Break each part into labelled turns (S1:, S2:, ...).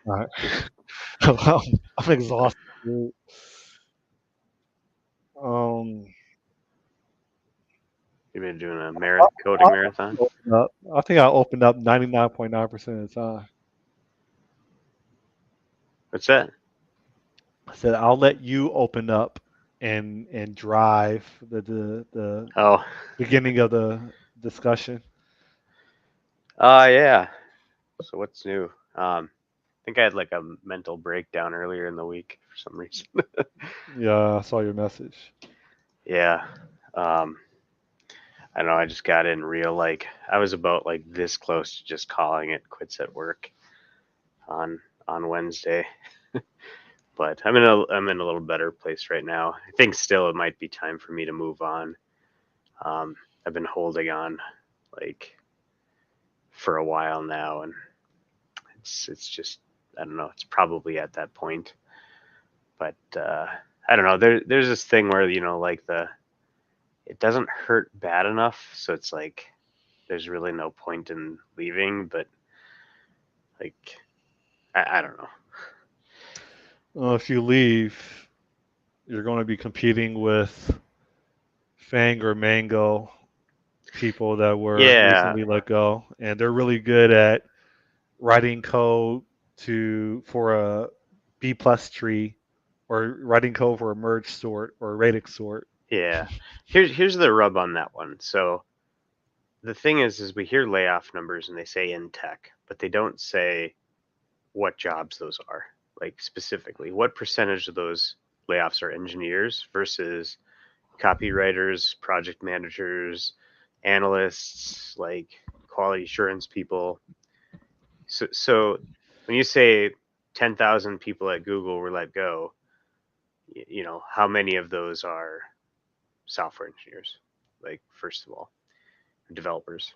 S1: All right. I'm exhausted, dude. Um,
S2: You've been doing a
S1: I,
S2: coding
S1: I,
S2: marathon.
S1: I think I opened up 99.9% of the time.
S2: What's that?
S1: I said I'll let you open up and drive the
S2: Oh,
S1: beginning of the discussion.
S2: yeah. So what's new? I think I had like a mental breakdown earlier in the week for some reason.
S1: Yeah, I saw your message.
S2: Yeah. Um, I don't know. I just got in real like I was about like this close to just calling it quits at work on Wednesday, but I'm in a little better place right now. I think still it might be time for me to move on. Um, I've been holding on like for a while now, and it's just I don't know. It's probably at that point, but I don't know. There's this thing where like the it doesn't hurt bad enough, so it's like there's really no point in leaving, but like I don't know.
S1: If you leave, you're going to be competing with Fang or Mango people that were
S2: Yeah,
S1: recently let go, and they're really good at writing code to for a B plus tree, or writing code for a merge sort or a radix sort.
S2: yeah. Here's the rub on that one. So the thing is we hear layoff numbers and they say in tech, but they don't say what jobs those are. Like specifically, what percentage of those layoffs are engineers versus copywriters, project managers, analysts, like quality assurance people. So when you say 10,000 people at Google were let go, how many of those are software engineers? Like first of all, developers.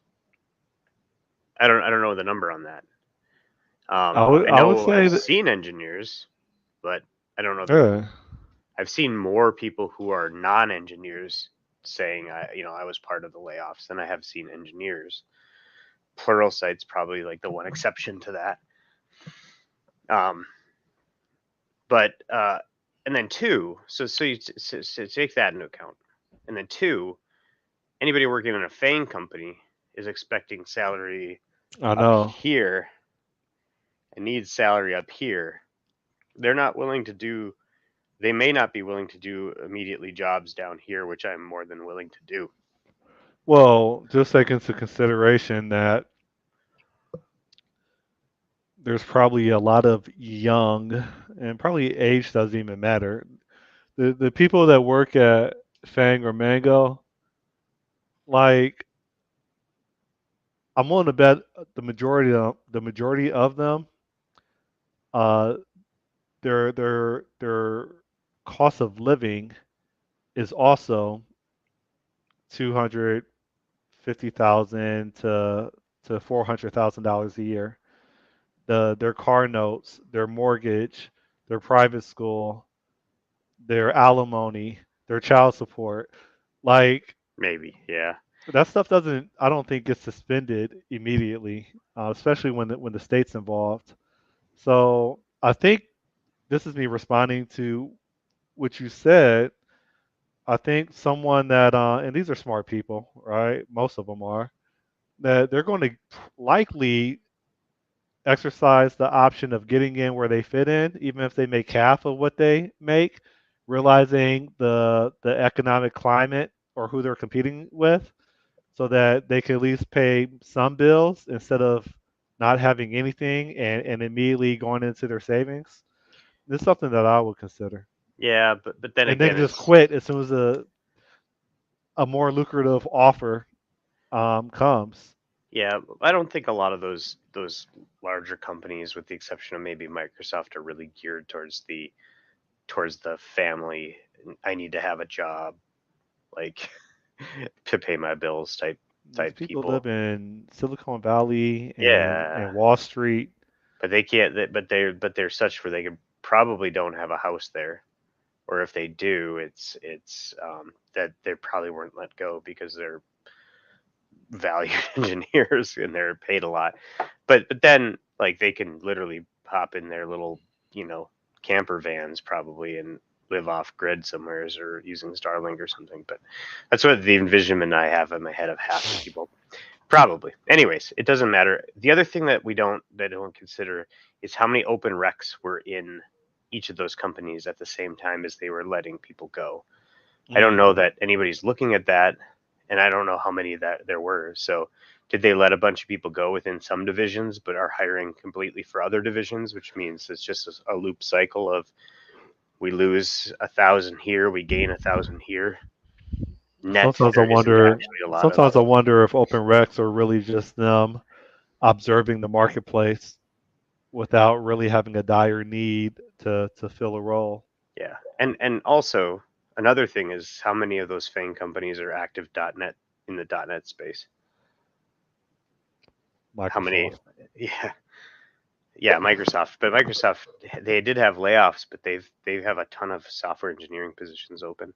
S2: I don't know the number on that. I
S1: I would
S2: know
S1: say
S2: I've
S1: that.
S2: seen engineers, but I don't know the
S1: Yeah.
S2: I've seen more people who are non-engineers saying I was part of the layoffs than I have seen engineers. Pluralsight's probably like the one exception to that. Um, but and then two, so you so take that into account, and then two, anybody working in a FANG company is expecting salary
S1: I
S2: up
S1: know.
S2: here and needs salary up here. They're not willing to do. They may not be willing to do immediately jobs down here, which I'm more than willing to do.
S1: Well, just take into consideration that there's probably a lot of young, and probably age doesn't even matter. The people that work at Fang or Mango, like, I'm willing to bet the majority of them, uh, their cost of living is also 250,000 to $400,000 a year. Their car notes, their mortgage, their private school, their alimony, their child support, like,
S2: Maybe, yeah.
S1: that stuff doesn't, I don't think, get suspended immediately, especially when the state's involved. So I think this is me responding to what you said. I think someone that, and these are smart people, right? Most of them are, that they're going to likely exercise the option of getting in where they fit in, even if they make half of what they make, realizing the economic climate or who they're competing with, so that they can at least pay some bills instead of not having anything and immediately going into their savings. This is something that I would consider.
S2: Yeah, but then
S1: And then
S2: again,
S1: just
S2: it's
S1: quit as soon as a more lucrative offer comes.
S2: yeah. I don't think a lot of those larger companies, with the exception of maybe Microsoft, are really geared towards the family. I need to have a job, like to pay my bills
S1: These
S2: type
S1: people
S2: people.
S1: live in Silicon Valley
S2: Yeah,
S1: and Wall Street.
S2: but they can't. But they're such where they could probably don't have a house there, or if they do, it's that they probably weren't let go because they're valued engineers and they're paid a lot. But then like they can literally hop in their little, you know, camper vans probably and live off grid somewheres or using Starlink or something. But that's what the envisionment I have in my head of half the people. Probably. Anyways, it doesn't matter. The other thing that we don't consider is how many open recs were in each of those companies at the same time as they were letting people go. I don't
S1: Mm.
S2: know that anybody's looking at that, and I don't know how many that there were. So, did they let a bunch of people go within some divisions, but are hiring completely for other divisions, which means it's just a loop cycle of we lose 1,000 here, we gain 1,000 here. Net,
S1: Sometimes I
S2: there isn't
S1: wonder.
S2: actually a lot of.
S1: Sometimes I wonder if open recs are really just them observing the marketplace without really having a dire need to fill a role.
S2: Yeah, and also another thing is how many of those FANG companies are active .NET in the .NET space? How many?
S1: Microsoft.
S2: Yeah, yeah, Microsoft. But Microsoft, they did have layoffs, but they have a ton of software engineering positions open.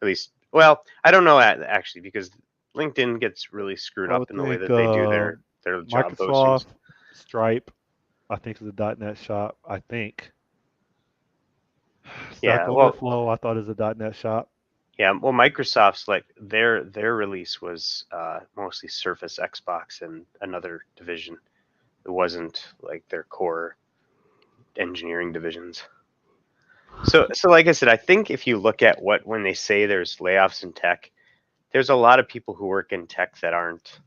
S2: At least, well, I don't know actually because LinkedIn gets really screwed
S1: I
S2: up
S1: would
S2: in the way
S1: think
S2: that they do their job postings.
S1: Microsoft, Stripe, I think is a .NET shop. I think Stack
S2: Yeah, well,
S1: Overflow, I thought is a .NET shop.
S2: yeah, well, Microsoft's like their release was mostly Surface, Xbox, and another division. It wasn't like their core engineering divisions. So like I said, I think if you look at what when they say there's layoffs in tech, there's a lot of people who work in tech that aren't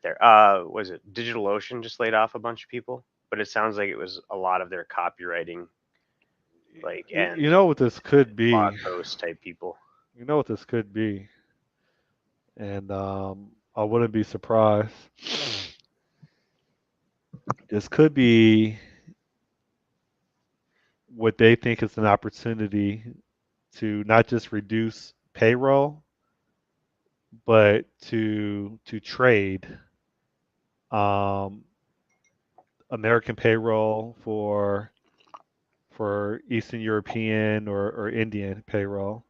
S2: there. Was it DigitalOcean just laid off a bunch of people? But it sounds like it was a lot of their copywriting, like
S1: You
S2: and
S1: know what this could
S2: blog
S1: be.
S2: post type people.
S1: You know what this could be, and I wouldn't be surprised. This could be what they think is an opportunity to not just reduce payroll, but to trade um, American payroll for Eastern European or Indian payroll.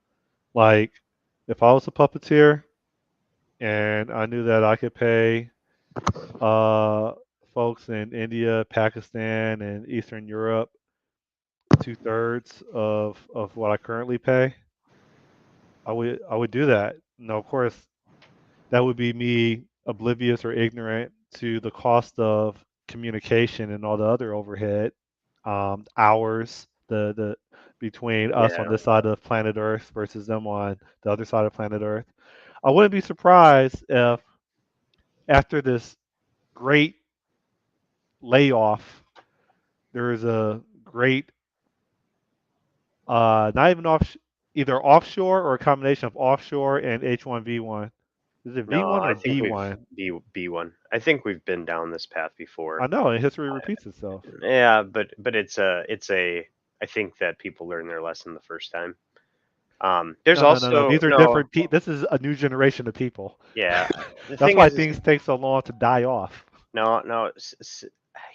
S1: Like if I was a puppeteer and I knew that I could pay uh, folks in India, Pakistan, and Eastern Europe 2/3 of what I currently pay, I would do that. No, of course, that would be me oblivious or ignorant to the cost of communication and all the other overhead hours the between us on
S2: Yeah,
S1: this side of planet Earth versus them on the other side of planet Earth. I wouldn't be surprised if after this great layoff, there is a great not even either offshore or a combination of offshore and H1V1. Is it
S2: no,
S1: V1
S2: I
S1: or
S2: think we've
S1: B1?
S2: B1. I think we've been down this path
S1: I
S2: before.
S1: know, and history repeats itself.
S2: Yeah, but it's a I think that people learn their lesson the first time. There's
S1: No, no, no, no.
S2: also
S1: These are
S2: no,
S1: different. This is a new generation of people.
S2: yeah. The
S1: That's
S2: thing
S1: why
S2: is
S1: things take so long to die off.
S2: no.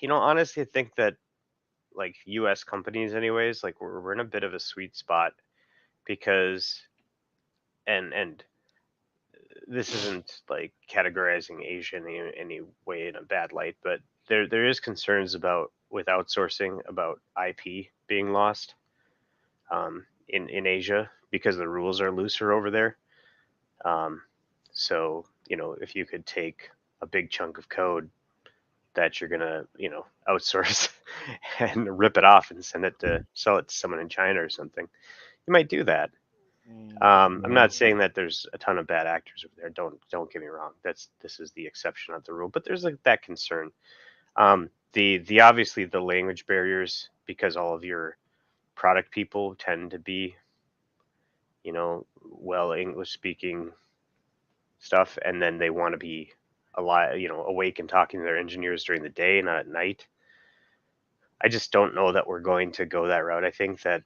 S2: Honestly, I think that like U.S. companies, anyways, like we're in a bit of a sweet spot because and this isn't like categorizing Asia in any way in a bad light, but there is concerns about with outsourcing about IP being lost in Asia because the rules are looser over there. Um, so if you could take a big chunk of code that you're gonna outsource and rip it off and sell it to someone in China or something, you might do that. I'm
S1: Yeah.
S2: not saying that there's a ton of bad actors over there. Don't get me wrong. This is the exception, not the rule. But there's like that concern. The obviously the language barriers because all of your product people tend to be well English speaking stuff, and then they want to be alive, awake and talking to their engineers during the day, not at night. I just don't know that we're going to go that route. I think that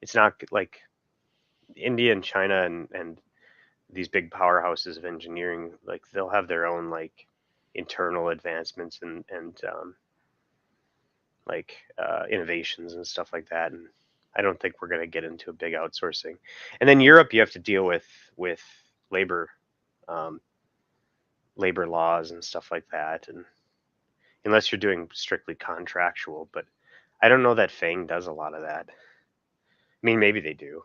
S2: it's not like India and China and these big powerhouses of engineering, like they'll have their own like internal advancements and like innovations and stuff like that. And I don't think we're going to get into a big outsourcing. And then Europe, you have to deal with labor um, labor laws and stuff like that. And unless you're doing strictly contractual. But I don't know that Fang does a lot of that. I mean, maybe they do.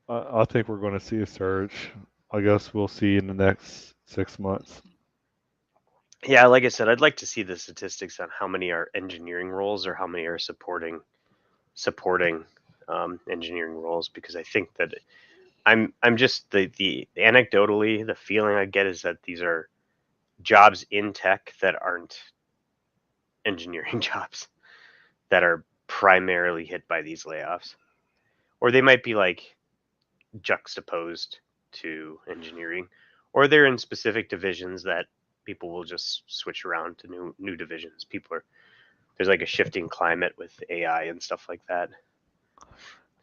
S1: I think we're going to see a surge. I guess we'll see in the next 6 months.
S2: Yeah, like I said, I'd like to see the statistics on how many are engineering roles or how many are supporting engineering roles, because I think that I'm just the anecdotally the feeling I get is that these are jobs in tech that aren't engineering jobs that are primarily hit by these layoffs, or they might be like juxtaposed to engineering, or they're in specific divisions that people will just switch around to new divisions. People are There's like a shifting climate with AI and stuff like that.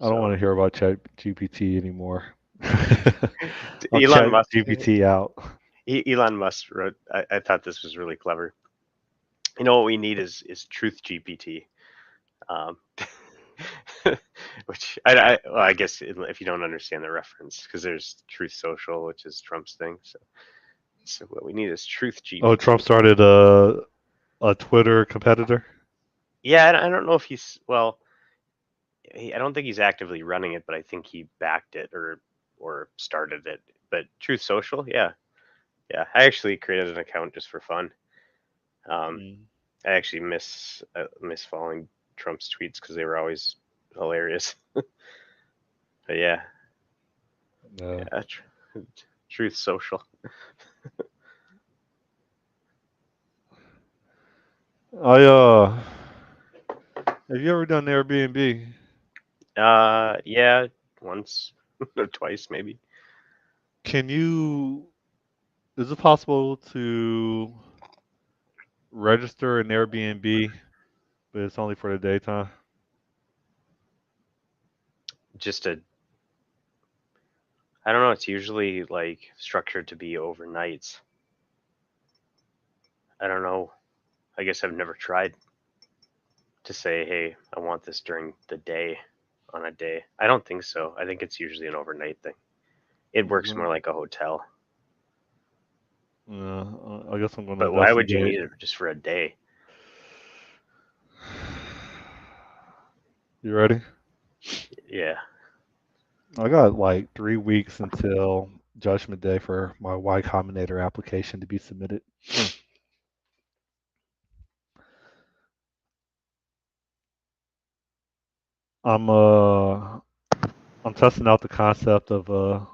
S1: I don't want
S2: So
S1: to hear about Chat GPT anymore. I'm
S2: Elon
S1: Chat
S2: Musk,
S1: GPT out.
S2: Elon Musk wrote. I thought this was really clever. You know what we need is Truth GPT, um, which well, I guess if you don't understand the reference, because there's Truth Social, which is Trump's thing. So what we need is Truth
S1: Oh, Trump
S2: GPT.
S1: started a Twitter competitor.
S2: Yeah, I don't know if he's well. I don't think he's actively running it, but I think he backed it or started it. But Truth Social, yeah, yeah. I actually created an account just for fun. Um,
S1: Mm.
S2: I actually miss following Trump's tweets because they were always hilarious. But yeah,
S1: Uh,
S2: yeah. Truth Social.
S1: I have you ever done Airbnb?
S2: Yeah, once or twice maybe.
S1: Can you? Is it possible to register an Airbnb, but it's only for the daytime?
S2: Just a, I don't know. It's usually like structured to be overnights. I don't know. I guess I've never tried to say, hey, I want this during the day on a day. I don't think so. I think it's usually an overnight thing. It works more
S1: Mhm.
S2: like a hotel.
S1: Yeah, I guess I'm going to
S2: But why would you
S1: investigate.
S2: need it just for a day?
S1: You ready?
S2: Yeah.
S1: I got like 3 weeks until Judgment Day for my Y Combinator application to be submitted. I'm uh I'm testing out the concept of a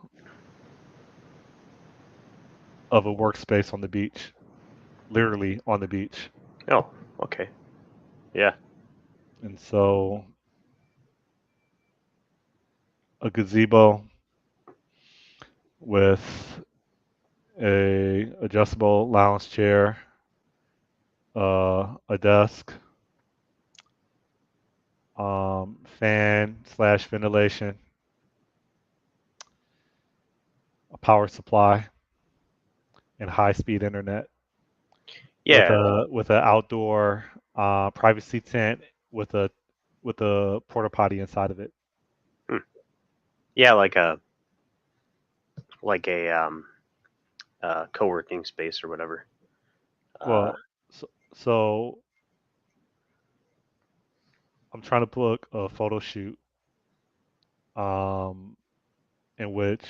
S1: workspace on the beach, literally on the beach.
S2: Oh, okay. Yeah.
S1: And so a gazebo with a adjustable lounge chair, a desk, fan slash ventilation, a power supply, and high speed internet with
S2: Yeah.
S1: a outdoor privacy tent with a porta potty inside of it.
S2: Hmm. Yeah, like a co-working space or whatever. Uh,
S1: Well, so I'm trying to book a photo shoot um, in which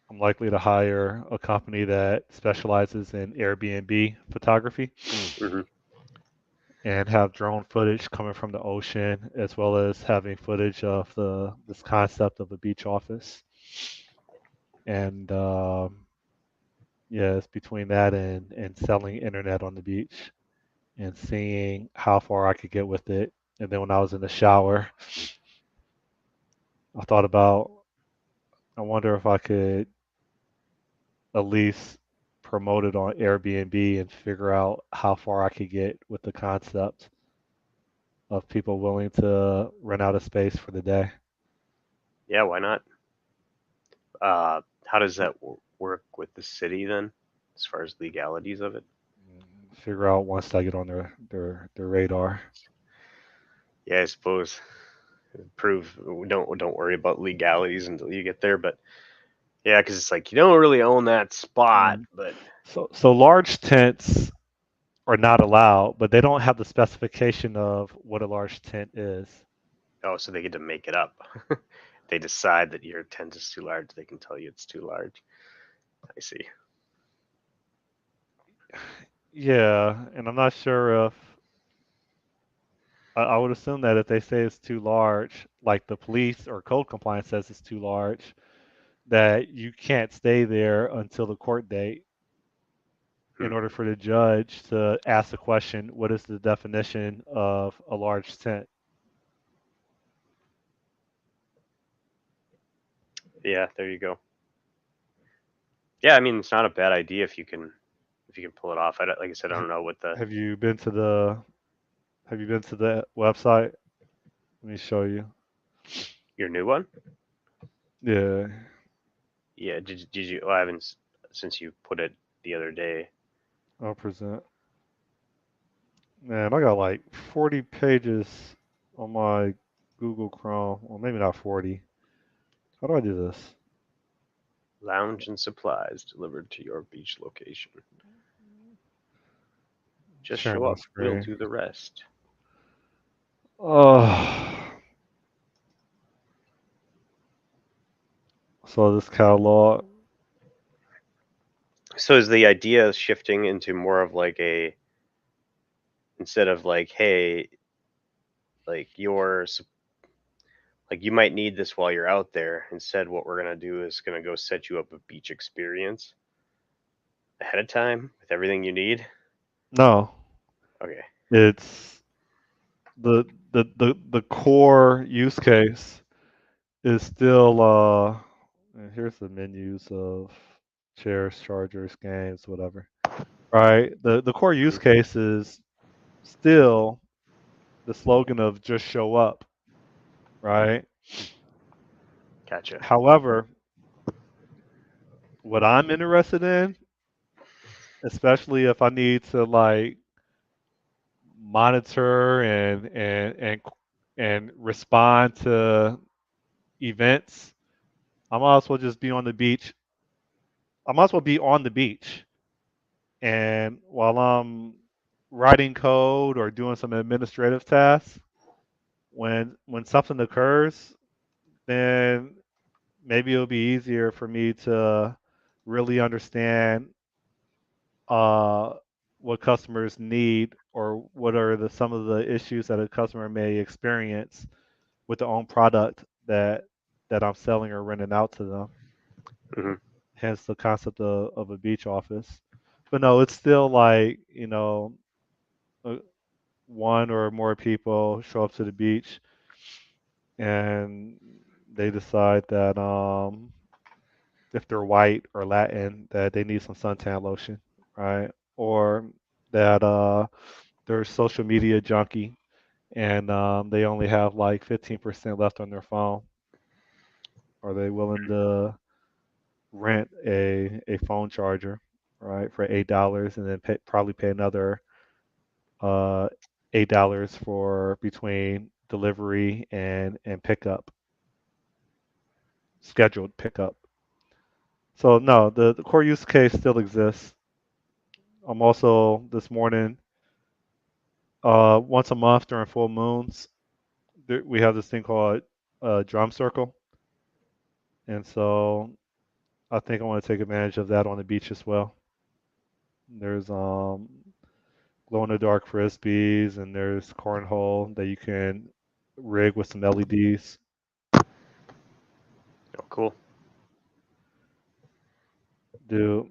S1: I'm likely to hire a company that specializes in Airbnb photography
S2: mhm.
S1: and have drone footage coming from the ocean, as well as having footage of the this concept of a beach office. And yeah, it's between that and selling internet on the beach and seeing how far I could get with it. And then when I was in the shower, I thought about, I wonder if I could at least promote it on Airbnb and figure out how far I could get with the concept of people willing to rent out a space for the day.
S2: Yeah, why not? How does that work with the city then, as far as legalities of it?
S1: Figure out once I get on their radar.
S2: Yeah, I suppose prove don't worry about legalities until you get there. But yeah, because it's like you don't really own that spot,
S1: Mm.
S2: but
S1: So large tents are not allowed, but they don't have the specification of what a large tent is.
S2: Oh, so they get to make it up. They decide that your tent is too large. They can tell you it's too large. I see.
S1: Yeah, and I'm not sure if I would assume that if they say it's too large, like the police or code compliance says it's too large, that you can't stay there until the court date in
S2: Hmm.
S1: order for the judge to ask the question, what is the definition of a large tent?
S2: Yeah, there you go. Yeah, I mean it's not a bad idea if you can pull it off. Like I said, I
S1: Ha-
S2: don't know what the
S1: Have you been to the Have you been to the website? Let me show you.
S2: your new one.
S1: Yeah,
S2: Yeah, did you? Well, I haven't since you put it the other day.
S1: I'll present. Man, I got like 40 pages on my Google Chrome. Well, maybe not 40. How do I do this?
S2: Lounge and supplies delivered to your beach location. Just
S1: Sharing
S2: show
S1: my
S2: up. We'll
S1: screen.
S2: do the rest.
S1: Oh, so this catalog.
S2: So is the idea shifting into more of like a instead of like, hey, like like you might need this while you're out there. Instead, what we're gonna do is gonna go set you up a beach experience ahead of time with everything you need.
S1: No,
S2: Okay,
S1: it's the core use case is still and here's the menus of chairs, chargers, games, whatever. Right? The core use
S2: mhm,
S1: case is still the slogan of just show up, right?
S2: gotcha.
S1: However, what I'm interested in, especially if I need to like monitor and respond to events, I might as well just be on the beach. I might as well be on the beach. And while I'm writing code or doing some administrative tasks, when something occurs, then maybe it'll be easier for me to really understand uh, what customers need or what are some of the issues that a customer may experience with their own product that I'm selling or renting out to them.
S2: Hmm.
S1: Hence the concept of a beach office. But no, it's still like, uh, one or more people show up to the beach and they decide that if they're white or Latin, that they need some suntan lotion, right? Or that they're a social media junkie and they only have like 15% left on their phone. Are they willing to rent a phone charger, right, for $8 and then probably pay another uh, $8 for between delivery and pickup, scheduled pickup. So no, the core use case still exists. I'm also this morning, once a month during full moons, we have this thing called drum circle, and so I think I want to take advantage of that on the beach as well. There's glow in the dark frisbees, and there's cornhole that you can rig with some LEDs.
S2: Oh, cool.
S1: Dude,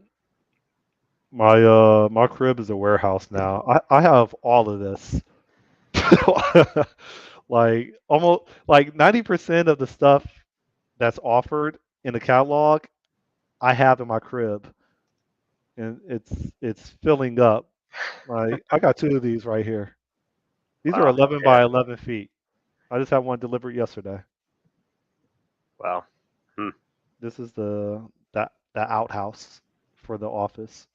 S1: my crib is a warehouse now. I have all of this. Like almost like 90% of the stuff that's offered in the catalog I have in my crib, and it's filling up. Like I got two of these right here. These are
S2: Wow.
S1: 11
S2: Yeah.
S1: by 11 feet. I just had one delivered yesterday.
S2: Wow. Hmm.
S1: This is the outhouse for the office.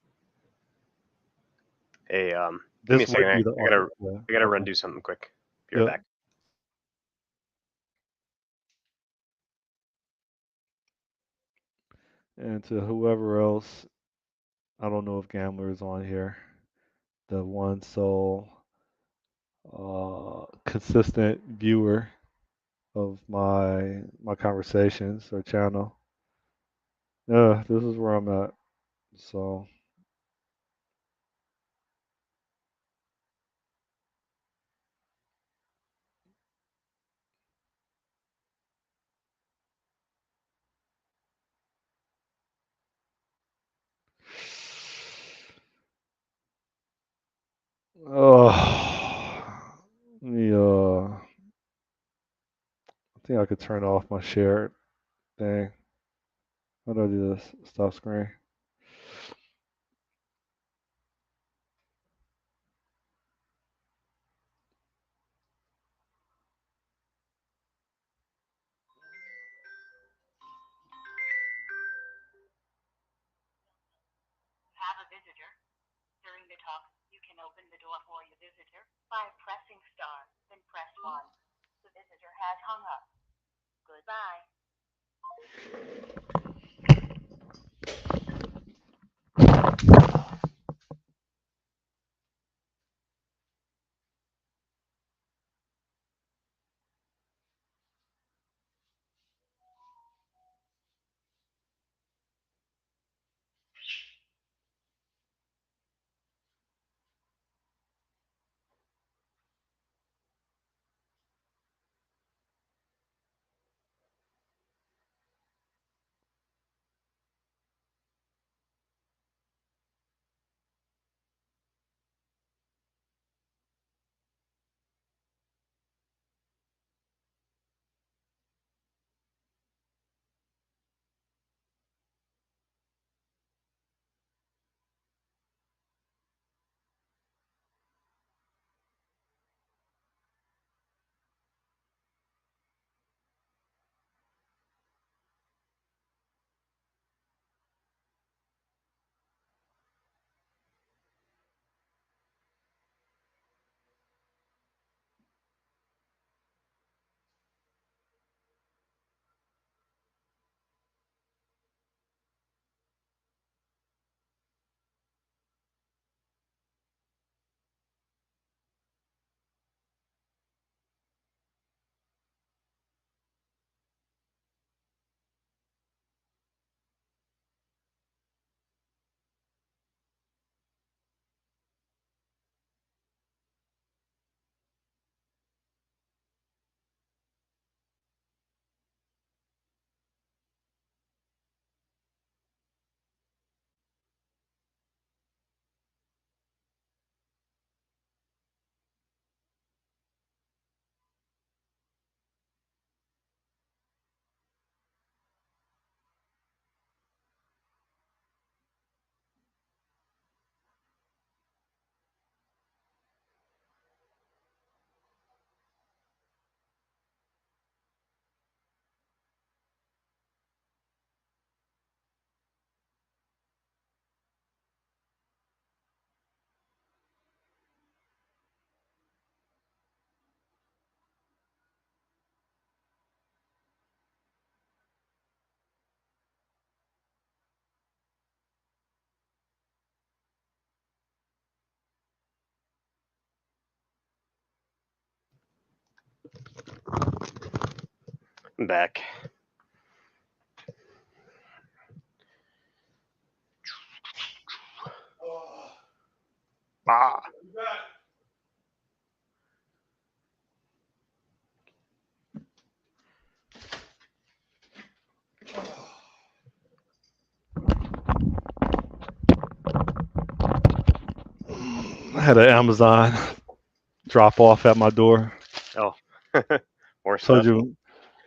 S2: Hey, give me a
S1: This
S2: second.
S1: would
S2: I,
S1: be the
S2: I gotta
S1: office. Yeah.
S2: I gotta run
S1: Okay.
S2: do something quick. Be right
S1: Yep.
S2: back.
S1: And to whoever else, I don't know if Gambler is on here. the one sole consistent viewer of my conversations or channel. Yeah, this is where I'm at. So, yeah, I think I could turn off my shared thing. How do I do this? Stop screen.
S2: I'm back. Ah,
S1: I had an Amazon drop off at my door.
S2: oh, more
S1: Told
S2: stuff.
S1: you.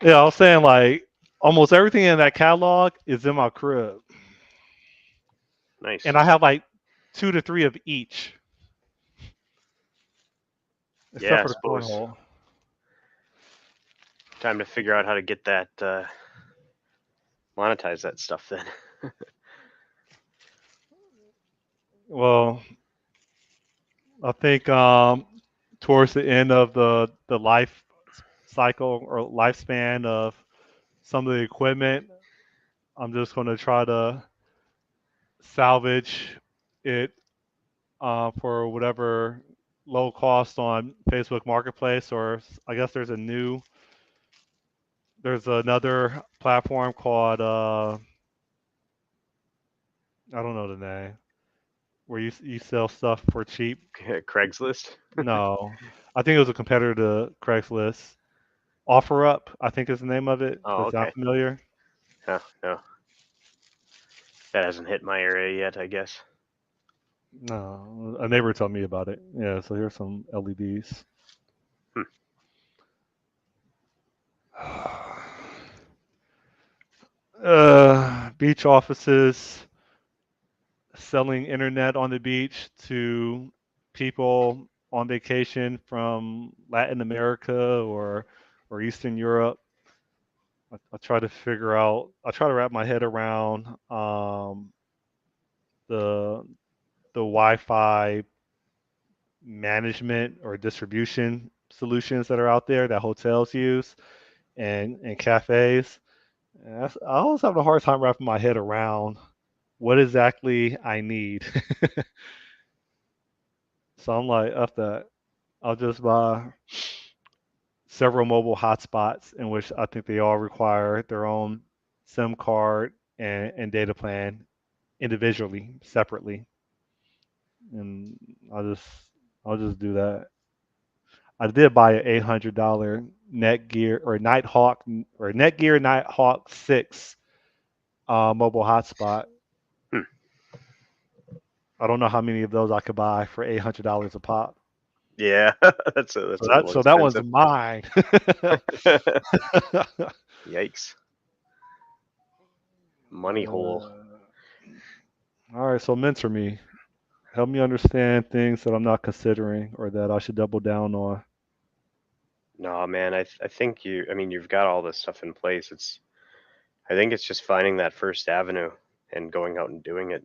S1: Yeah, I was saying like almost everything in that catalog is in my crib,
S2: Nice.
S1: and I have like two to three of each, except
S2: Yeah, I
S1: for the
S2: suppose
S1: cornhole.
S2: time to figure out how to get that monetize that stuff then.
S1: Well, I think towards the end of the life cycle or lifespan of some of the equipment, I'm just going to try to salvage it for whatever low cost on Facebook Marketplace, or I guess there's another platform called I don't know the name, where you sell stuff for cheap.
S2: Craigslist.
S1: No, I think it was a competitor to Craigslist. OfferUp, I think is the name of it.
S2: Oh,
S1: Does that sound
S2: okay.
S1: familiar?
S2: Huh, no, that hasn't hit my area yet, I guess.
S1: No, a neighbor told me about it. Yeah, so here's some LEDs.
S2: Hmm.
S1: Beach offices selling internet on the beach to people on vacation from Latin America or Eastern Europe. I try to figure out. I try to wrap my head around the the Wi-Fi management or distribution solutions that are out there that hotels use and cafes. And I always have a hard time wrapping my head around what exactly I need. So I'm like, up that. I'll just buy several mobile hotspots in which I think they all require their own SIM card and data plan individually, separately, and I'll just I'll just do that. I did buy an $800 Netgear or Nighthawk or Netgear Nighthawk 6 mobile hotspot.
S2: Hmm.
S1: I don't know how many of those I could buy for $800 a pop.
S2: Yeah,
S1: So
S2: that's a
S1: that
S2: little
S1: so that one's
S2: expensive.
S1: mine.
S2: Yikes. Money hole.
S1: All right, so mentor me. Help me understand things that I'm not considering or that I should double down on.
S2: No, man, I think I mean, you've got all this stuff in place. I think it's just finding that first avenue and going out and doing it.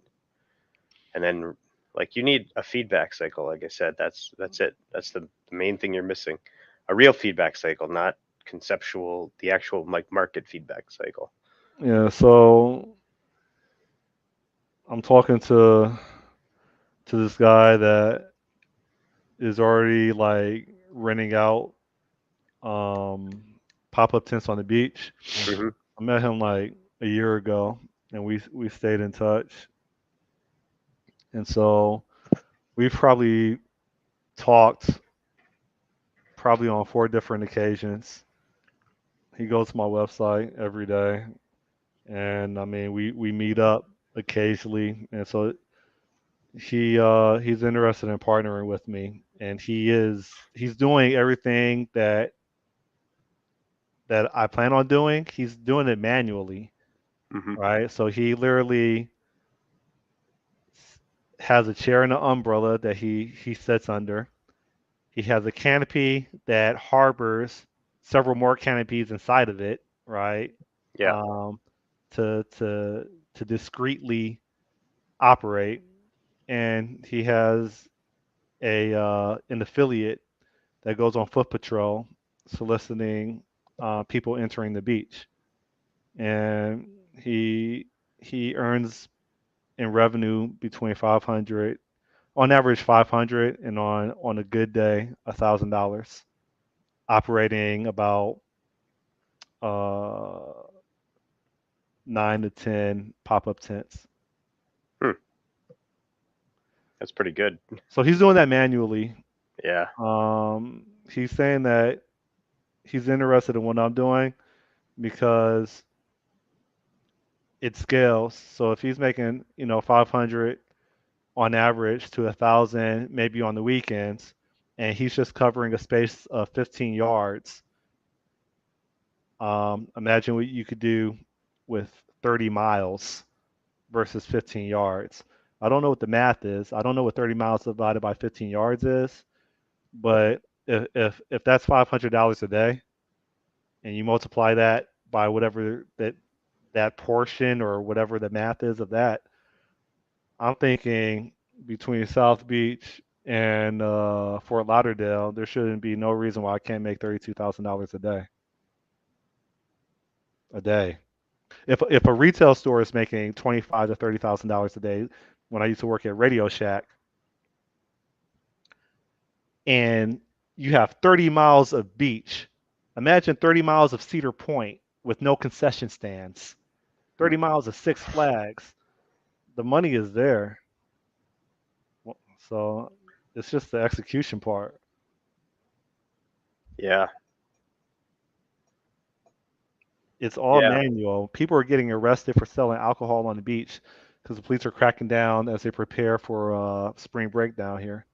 S2: And then, like, you need a feedback cycle. Like I said, that's it. That's the main thing you're missing. A real feedback cycle, not conceptual, the actual like market feedback cycle.
S1: Yeah, so I'm talking to this guy that is already like renting out um pop-up tents on the beach.
S2: Hmm.
S1: I met him like a year ago and we stayed in touch. And so we've probably talked probably on 4 different occasions. He goes to my website every day and I mean we meet up occasionally and so he's interested in partnering with me and he's doing everything that I plan on doing. He's doing it manually,
S2: Hmm.
S1: right? So he literally has a chair and an umbrella that he sits under. He has a canopy that harbors several more canopies inside of it, right?
S2: Yeah.
S1: Um, to discreetly operate, and he has a an affiliate that goes on foot patrol, soliciting people entering the beach, and he earns in revenue between 500, on average 500, and on a good day $1,000, operating about uh, 9 to 10 pop-up tents.
S2: Hmm. That's pretty good.
S1: So he's doing that manually.
S2: Yeah.
S1: He's saying that he's interested in what I'm doing because it scales. So if he's making 500 on average to 1,000 maybe on the weekends, and he's just covering a space of 15 yards, imagine what you could do with 30 miles versus 15 yards. I don't know what the math is. I don't know what 30 miles divided by 15 yards is, but if that's $500 a day, and you multiply that by whatever that portion or whatever the math is of that, I'm thinking between South Beach and Fort Lauderdale, there shouldn't be no reason why I can't make $32,000 a day. A day. If a retail store is making $25 to $30,000 a day, when I used to work at Radio Shack, and you have 30 miles of beach. Imagine 30 miles of Cedar Point with no concession stands, 30 miles of Six Flags. The money is there. So it's just the execution part.
S2: Yeah.
S1: It's all
S2: Yeah.
S1: manual. People are getting arrested for selling alcohol on the beach because the police are cracking down as they prepare for spring break down here.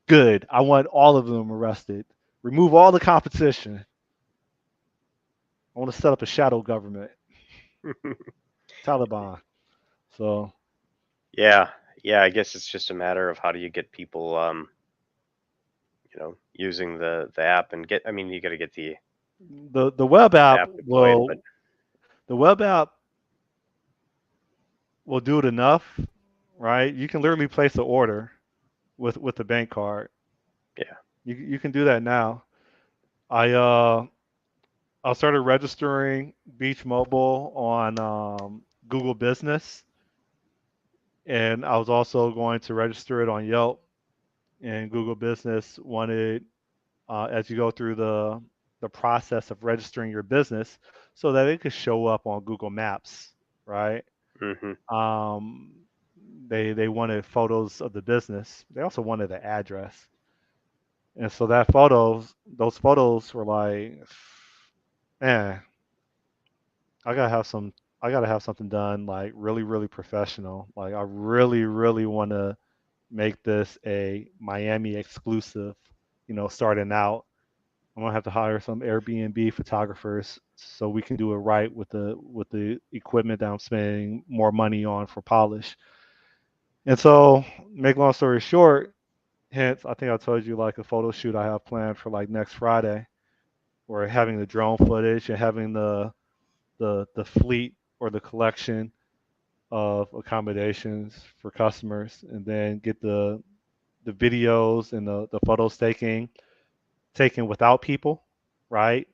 S1: Good. I want all of them arrested. Remove all the competition. I want to set up a shadow government, Taliban. So
S2: Yeah. Yeah. I guess it's just a matter of how do you get people, using the app and get. I mean, you got to get
S1: the web app
S2: app deployed, but
S1: will the web app will do it enough, right? You can literally place an order with the bank card.
S2: yeah.
S1: You can do that now. I I started registering Beach Mobile on Google Business, and I was also going to register it on Yelp. And Google Business wanted, as you go through the process of registering your business, so that it could show up on Google Maps, right?
S2: Hmm.
S1: Um, they wanted photos of the business. They also wanted the address, and so those photos were like, man, I gotta have some. I gotta have something done like really, really professional. Like I really, really want to make this a Miami exclusive. Starting out, I'm gonna have to hire some Airbnb photographers so we can do it right with the equipment that I'm spending more money on for polish. And so, make long story short, hence I think I told you like a photo shoot I have planned for like next Friday. We're having the drone footage and having the fleet or the collection of accommodations for customers, and then get the videos and the photos taken without people, right?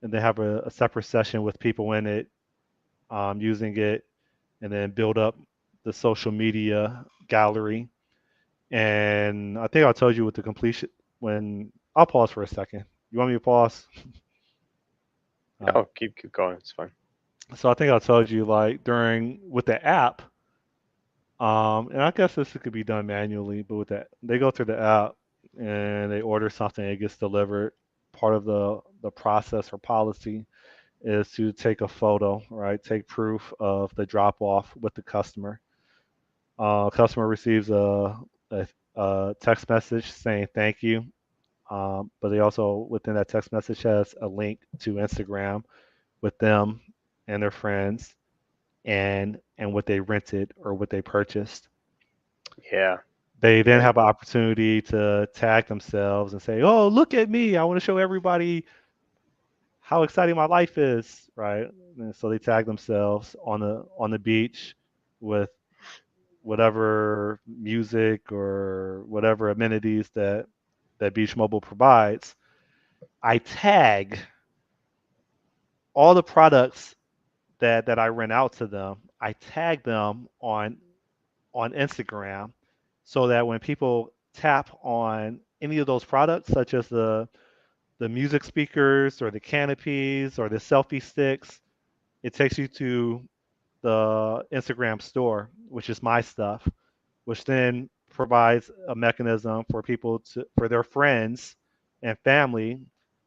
S1: And then have a separate session with people in it, using it, and then build up the social media gallery. And I think I told you with the completion when I'll pause for a second. You want me to pause? All right.
S2: Oh, keep going. It's fine.
S1: So I think I told you like during with the app, and I guess this could be done manually, but with that, they go through the app and they order something, it gets delivered. Part of the process or policy is to take a photo, right? Take proof of the drop off with the customer. Customer receives a text message saying thank you, but they also within that text message has a link to Instagram with them and their friends and what they rented or what they purchased.
S2: Yeah.
S1: They then
S2: Yeah.
S1: have an opportunity to tag themselves and say, "Oh, look at me! I want to show everybody how exciting my life is!" Right? And so they tag themselves on the beach with whatever music or whatever amenities that Beach Mobile provides. I tag all the products that I rent out to them. I tag them on Instagram so that when people tap on any of those products, such as the music speakers or the canopies or the selfie sticks, it takes you to the Instagram store, which is my stuff, which then provides a mechanism for people for their friends and family.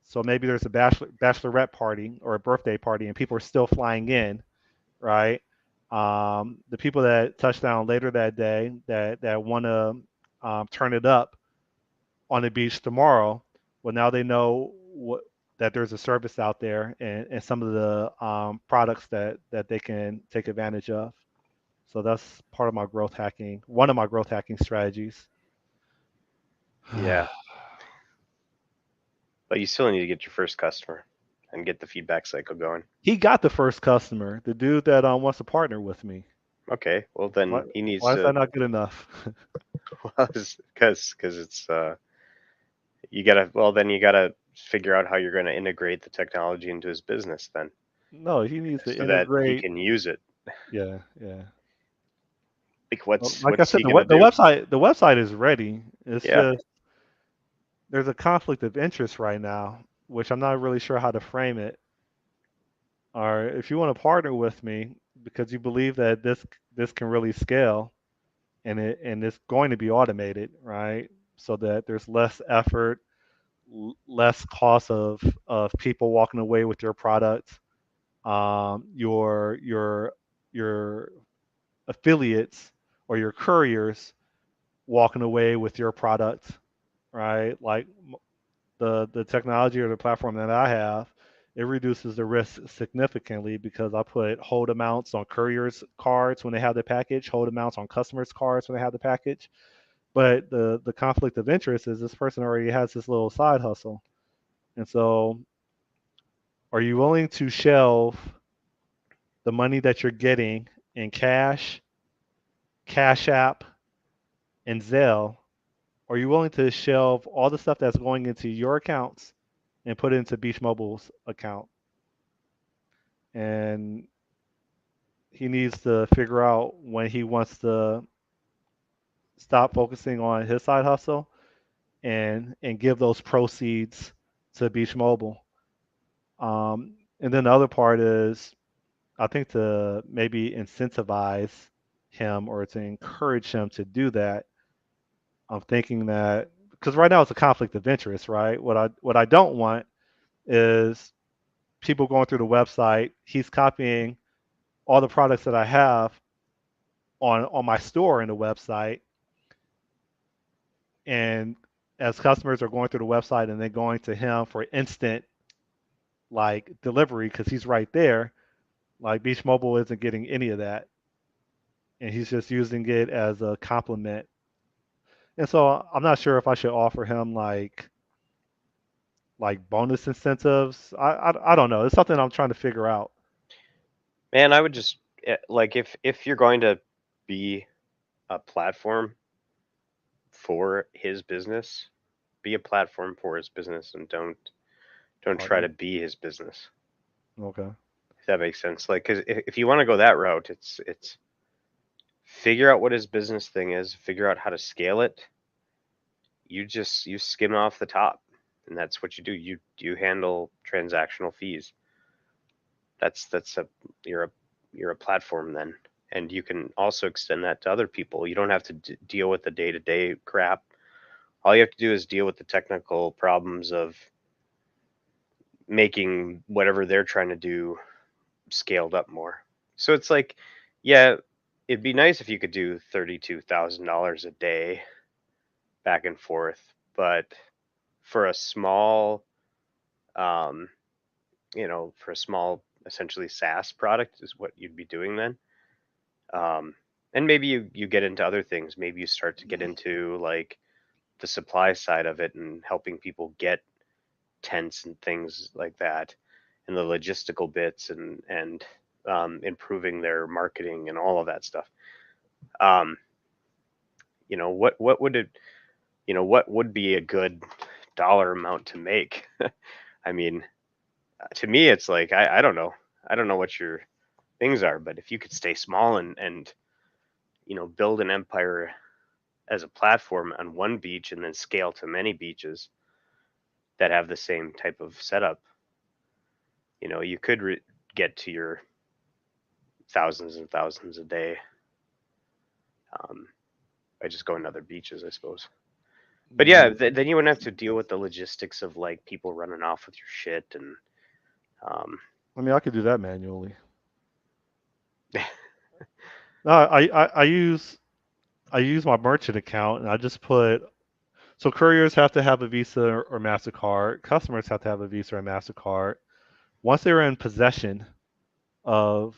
S1: So maybe there's a bachelorette party or a birthday party, and people are still flying in, right? The people that touch down later that day that want to turn it up on the beach tomorrow, well, now they know that there's a service out there and some of the products that they can take advantage of. So that's part of my growth hacking, one of my growth hacking strategies.
S2: Yeah. But you still need to get your first customer and get the feedback cycle going.
S1: He got the first customer, the dude that wants to partner with me.
S2: Okay. Well,
S1: Why,
S2: then he needs
S1: why is that
S2: to.
S1: not good enough?
S2: Well, because it's you gotta. Well, then you gotta figure out how you're gonna integrate the technology into his business then,
S1: No, he needs to
S2: so that he
S1: integrate.
S2: can use it.
S1: Yeah, yeah.
S2: Like
S1: Well,
S2: what's
S1: like I
S2: what's
S1: said,
S2: he gonna
S1: the
S2: do?
S1: website is ready. It's
S2: Yeah.
S1: just there's a conflict of interest right now, which I'm not really sure how to frame it. Or if you want to partner with me because you believe that this can really scale and it's going to be automated, right? So that there's less effort, less cost of people walking away with your product, your affiliates or your couriers walking away with your product, right? Like the technology or the platform that I have, it reduces the risk significantly because I put hold amounts on couriers' cards when they have the package, hold amounts on customers' cards when they have the package. But the conflict of interest is this person already has this little side hustle. And so are you willing to shelve the money that you're getting in cash, Cash App, and Zelle? Are you willing to shelve all the stuff that's going into your accounts and put it into Beach Mobile's account? And he needs to figure out when he wants to stop focusing on his side hustle and give those proceeds to Beach Mobile. And then the other part is, I think to maybe incentivize him or to encourage him to do that. I'm thinking that because right now it's a conflict of interest, right? What I don't want is people going through the website. He's copying all the products that I have on my store in the website, and as customers are going through the website and then going to him for instant like delivery because he's right there, like Beach Mobile isn't getting any of that, and he's just using it as a compliment. And so I'm not sure if I should offer him like bonus incentives. I don't know. It's something I'm trying to figure out.
S2: Man, I would just like if you're going to be a platform for his business, be a platform for his business, and don't try
S1: Partner.
S2: to be his business.
S1: Okay.
S2: If that makes sense. Like, because if you want to go that route, it's figure out what his business thing is, figure out how to scale it. You skim off the top, and that's what you do. You handle transactional fees. That's a you're a you're a platform then, and you can also extend that to other people. You don't have to deal with the day to day crap. All you have to do is deal with the technical problems of making whatever they're trying to do scaled up more. So it's like, yeah, it'd be nice if you could do $32,000 a day back and forth, but for a small, um, for a small, essentially SaaS product is what you'd be doing then. Um, and maybe you get into other things. Maybe you start to get into like the supply side of it and helping people get tents and things like that, and the logistical bits and improving their marketing and all of that stuff. Um, what would it what would be a good dollar amount to make? I mean, to me, it's like I don't know. I don't know what your things are, but if you could stay small and build an empire as a platform on one beach and then scale to many beaches that have the same type of setup, you could get to your thousands and thousands a day, um, by just going to other beaches, I suppose. But yeah,
S1: Yeah.
S2: then you wouldn't have to deal with the logistics of like people running off with your shit and um,
S1: I mean, I could do that manually. No, I use my merchant account and I just put so couriers have to have a Visa or Mastercard. Customers have to have a Visa or Mastercard. Once they're in possession of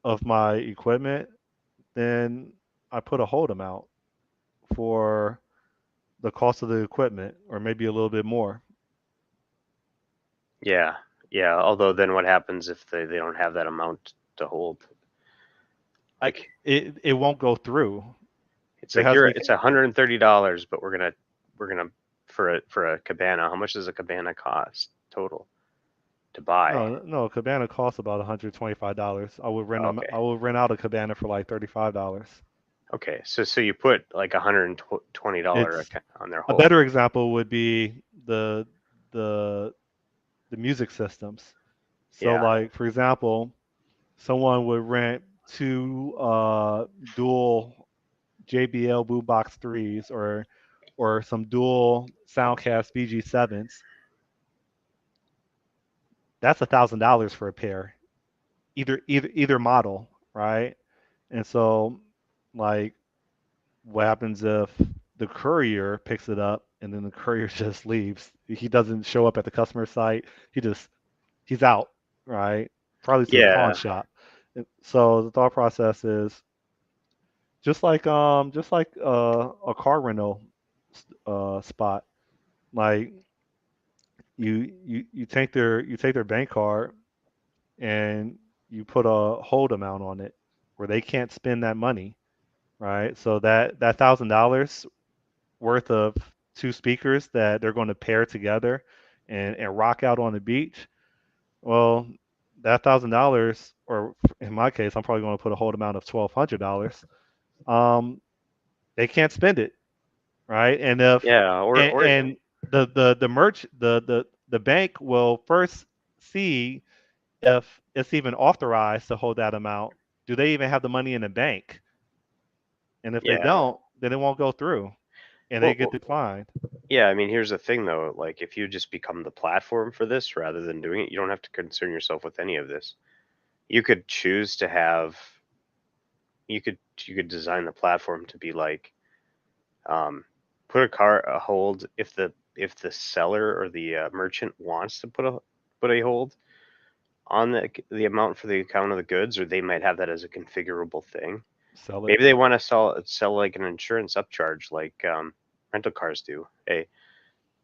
S1: of my equipment, then I put a hold amount for the cost of the equipment, or maybe a little bit more.
S2: yeah, yeah. Although then what happens if they don't have that amount to hold?
S1: I
S2: Like
S1: it won't go through.
S2: it's
S1: There
S2: like
S1: has to be
S2: it's $130, but we're gonna for a cabana. How much does a cabana cost total to buy?
S1: no cabana costs about $125. I would rent them.
S2: Okay,
S1: I would rent out a cabana for like $35.
S2: okay. So you put like $120
S1: It's
S2: on their
S1: a
S2: whole.
S1: better example would be the the the music systems. So
S2: Yeah.
S1: like for example, someone would rent two dual JBL Boombox 3s or some dual Soundcast BG7s. That's $1,000 for a pair, either model, right? And so like what happens if the courier picks it up and then the courier just leaves? He doesn't show up at the customer site. He's out, right? Probably to a pawn
S2: Yeah.
S1: shop. So the thought process is just like a car rental spot. Like you take their bank card and you put a hold amount on it where they can't spend that money, right? So that $1,000 worth of two speakers that they're going to pair together and rock out on the beach. Well, that $1,000, or in my case, I'm probably going to put a hold amount of $1,200. Um, they can't spend it, right? And if
S2: Yeah. Or
S1: and the merch the bank will first see if it's even authorized to hold that amount. Do they even have the money in the bank? And if they
S2: yeah.
S1: don't, then it won't go through, and they get
S2: Well,
S1: declined.
S2: yeah. I mean, here's the thing though. Like, if you just become the platform for this rather than doing it, you don't have to concern yourself with any of this. You could choose to have. You could design the platform to be like, um, put a hold if the seller or the merchant wants to put a hold on the amount for the account of the goods, or they might have that as a configurable thing.
S1: Sell it.
S2: Maybe they want to sell like an insurance upcharge, like rental cars do. Hey,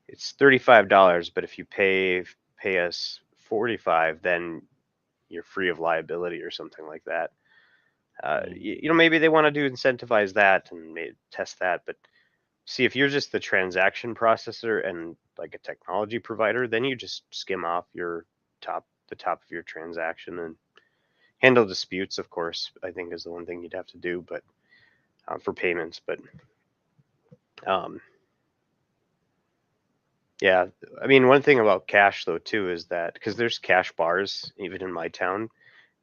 S2: it's $35, but if you pay us 45, then you're free of liability or something like that.
S1: Mm.
S2: Maybe they want to do incentivize that and test that, but see, if you're just the transaction processor and like a technology provider, then you just skim off the top of your transaction and handle disputes. Of course, I think is the one thing you'd have to do, but for payments. But um, yeah, I mean, one thing about cash though too is that because there's cash bars even in my town,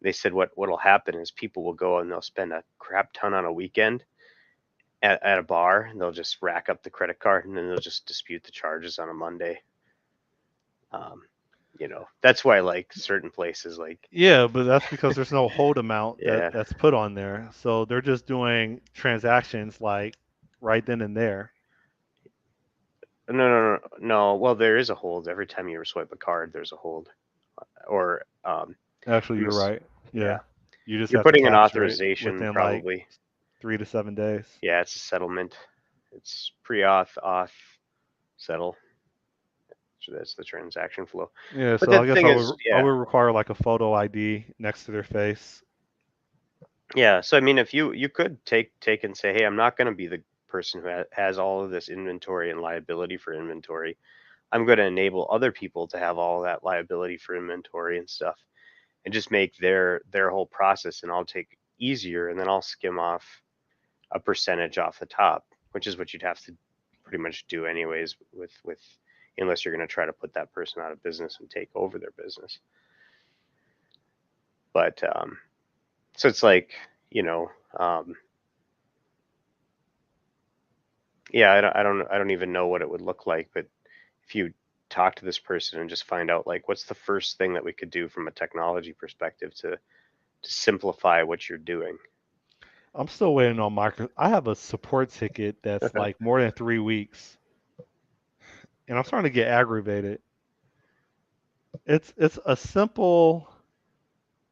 S2: they said what'll happen is people will go and they'll spend a crap ton on a weekend at a bar, and they'll just rack up the credit card and then they'll just dispute the charges on a Monday. Um, that's why like certain places like
S1: Yeah, but that's because there's no hold amount
S2: yeah.
S1: that's put on there. So they're just doing transactions like right then and there.
S2: No. Well, there is a hold every time you swipe a card. There's a hold, or
S1: Actually,
S2: I'm
S1: you're
S2: ass-
S1: right.
S2: yeah,
S1: Yeah. You just
S2: you're
S1: have to
S2: putting an
S1: capture it
S2: authorization
S1: within like
S2: probably.
S1: 3 to 7 days.
S2: Yeah, it's a settlement. It's pre-auth settle. So that's the transaction flow.
S1: Yeah,
S2: But
S1: so
S2: the
S1: I guess
S2: thing
S1: I
S2: is,
S1: would I
S2: yeah,
S1: would require like a photo ID next to their face.
S2: yeah. So I mean, if you could take and say, hey, I'm not going to be the person who has all of this inventory and liability for inventory. I'm going to enable other people to have all that liability for inventory and stuff, and just make their whole process, and I'll take easier, and then I'll skim off a percentage off the top, which is what you'd have to pretty much do anyways with unless you're going to try to put that person out of business and take over their business. But so it's like, you know, um, yeah, I don't even know what it would look like, but if you talk to this person and just find out like what's the first thing that we could do from a technology perspective to simplify what you're doing.
S1: I'm still waiting on Microsoft. I have a support ticket that's like more than 3 weeks, and I'm starting to get aggravated. It's a simple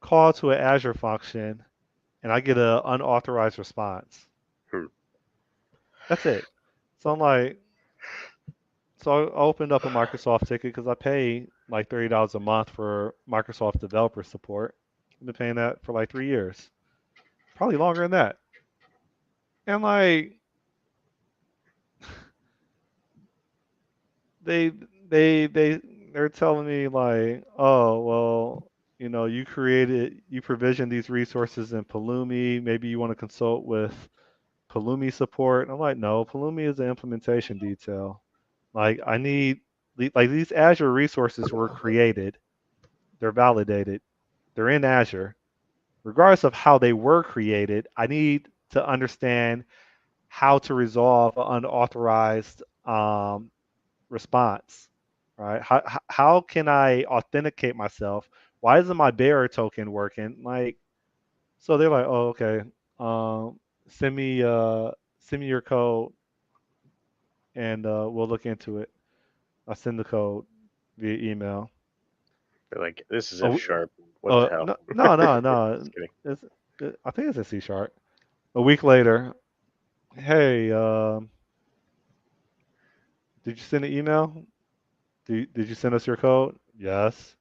S1: call to an Azure function, and I get an unauthorized response.
S2: Hmm.
S1: That's it. So I'm like, so I opened up a Microsoft ticket because I pay like $30 a month for Microsoft developer support. I've been paying that for like 3 years, probably longer than that. And like they they're telling me like, oh well, you provision these resources in Pulumi. Maybe you want to consult with Pulumi support. And I'm like, no, Pulumi is the implementation detail. Like I need Like these Azure resources were created, they're validated, they're in Azure. Regardless of how they were created, I need to understand how to resolve an unauthorized response, right? How can I authenticate myself? Why isn't my bearer token working? Like, so they're like, oh, okay, um, send me send me your code and we'll look into it. I'll send the code via email.
S2: They're like, this is F
S1: Oh,
S2: sharp. What the hell?
S1: no, no, no, no.
S2: Just kidding.
S1: It's, I think it's a C sharp. A week later, hey, did you send an email? Did you send us your code? Yes.